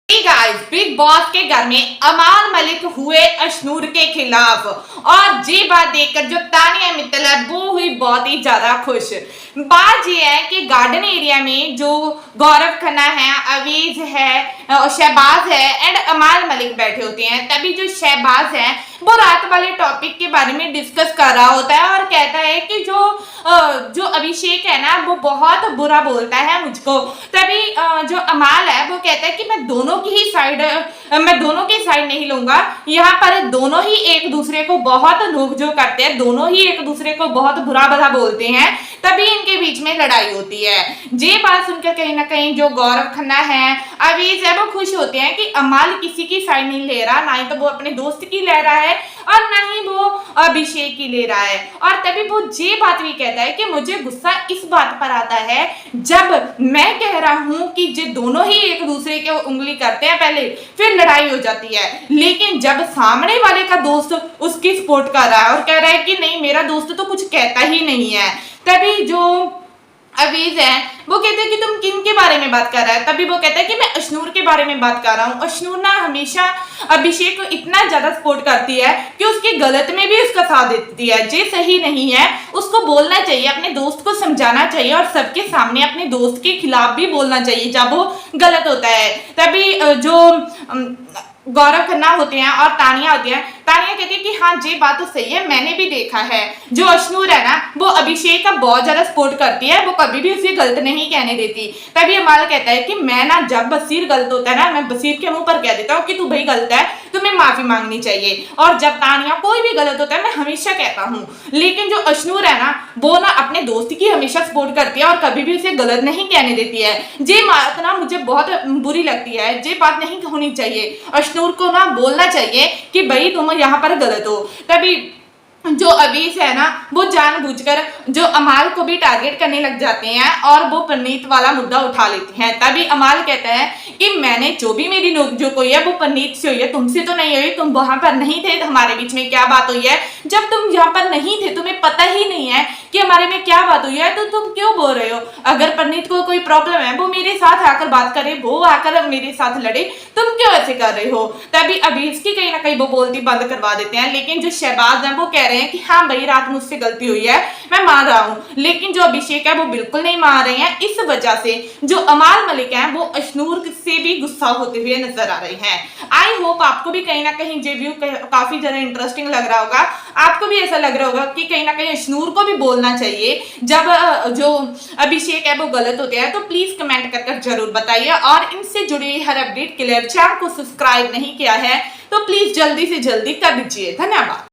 Guys, big boss के घर में अमाल मलिक हुए अशनूर के खिलाफ। और ये बात देखकर जो तानिया मित्तल है वो हुई बहुत ही ज्यादा खुश। बात ये है कि गार्डन एरिया में जो गौरव खन्ना है, अवीज है, शहबाज है एंड अमाल मलिक बैठे होते हैं। तभी जो शहबाज है वो रात वाले टॉपिक के बारे में डिस्कस कर रहा होता है और कहता है कि जो अभिषेक है ना वो बहुत बुरा बोलता है मुझको। तभी जो अमाल है वो कहता है कि मैं दोनों की साइड नहीं लूंगा। यहाँ पर दोनों ही एक दूसरे को बहुत नोक-झोंक करते हैं, दोनों ही एक दूसरे को बहुत बुरा भला बोलते हैं। तभी इनके बीच में लड़ाई होती है। ये बात सुनकर कहीं ना कहीं जो गौरव खन्ना है, अवीज है, वो खुश होते हैं कि अमाल किसी की साइड नहीं ले रहा, ना ही तो वो अपने दोस्त की ले रहा है और ना ही वो अभिषेक की ले रहा है। और तभी वो ये बात भी कहता है कि मुझे गुस्सा इस बात पर आता है जब मैं कह रहा हूं कि ये दोनों ही एक दूसरे के उंगली करते हैं पहले, फिर लड़ाई हो जाती है। लेकिन जब सामने वाले का दोस्त उसकी सपोर्ट कर रहा है और कह रहा है कि नहीं मेरा दोस्त तो कुछ कहता ही नहीं है, तभी जो अवीज है वो कहते हैं कि तुम किन के बारे में बात कर रहा है। तभी वो कहता है कि मैं अशनूर के बारे में बात कर रहा हूँ। अशनूर ना हमेशा अभिषेक को इतना ज्यादा सपोर्ट करती है कि उसके गलत में भी उसका साथ देती है। जे सही नहीं है उसको बोलना चाहिए, अपने दोस्त को समझाना चाहिए और सबके सामने अपने दोस्त के खिलाफ भी बोलना चाहिए जब वो गलत होता है। तभी जो गौरव खन्ना होते हैं और तानिया होती है, तानिया कहती है कि हाँ ये बात तो सही है, मैंने भी देखा है जो अशनूर है ना वो अभिषेक का बहुत ज्यादा सपोर्ट करती है, वो कभी भी उसे गलत नहीं कहने देती। तभी अमाल कहता है कि मैं ना जब बसीर गलत होता है ना मैं बसीर के मुंह पर कह देता हूँ कि तू भाई गलत है, तुम्हें माफी मांगनी चाहिए। और जब तानिया कोई भी गलत होता है मैं हमेशा कहता हूँ। लेकिन जो अशनूर है ना वो ना अपने दोस्त की हमेशा सपोर्ट करती है और कभी भी उसे गलत नहीं कहने देती है। ये बात ना मुझे बहुत बुरी लगती है, ये बात नहीं होनी चाहिए। अशनूर को ना बोलना चाहिए कि भाई तुम यहाँ पर गलत हो। तभी जो अवीस है ना वो जानबूझकर जो अमाल को भी टारगेट करने लग जाते हैं और वो परनीत वाला मुद्दा उठा लेते हैं। तभी अमाल कहता है कि मैंने जो भी मेरी नोक-झोंक हुई है वो परनीत से हुई है, तुमसे तो नहीं हुई, तुम वहां पर नहीं थे, हमारे बीच में क्या बात हुई है। जब तुम यहाँ पर नहीं थे तुम्हें पता ही नहीं है कि हमारे में क्या बात हुई है तो तुम क्यों बोल रहे हो। अगर परनीत को कोई प्रॉब्लम है वो मेरे साथ आकर बात करे, वो आकर मेरे साथ लड़े, तुम क्यों ऐसे कर रहे हो। तभी अवीस की कहीं ना कहीं वो बोलती बंद करवा देते हैं। लेकिन जो शहबाज है वो कह रहे हैं कि हाँ भाई रात मुझसे गलती हुई है, मैं मान रहा हूँ। लेकिन जो अभिषेक है वो बिल्कुल नहीं मान रहे हैं। इस वजह से जो अमाल मलिक है वो अशनूर से भी गुस्सा होते हुए नजर आ रहे हैं। आई होप आपको भी कहीं ना कहीं ये व्यू काफी ज्यादा इंटरेस्टिंग लग रहा होगा। आपको भी ऐसा लग रहा होगा कि कहीं ना कहीं अशनूर को भी बोलना चाहिए जब जो अभिषेक है वो गलत होते हैं। तो प्लीज कमेंट कर जरूर बताइए और इनसे जुड़ी हर अपडेट के लिए चैनल को सब्सक्राइब नहीं किया है तो प्लीज जल्दी से जल्दी कर दीजिए। धन्यवाद।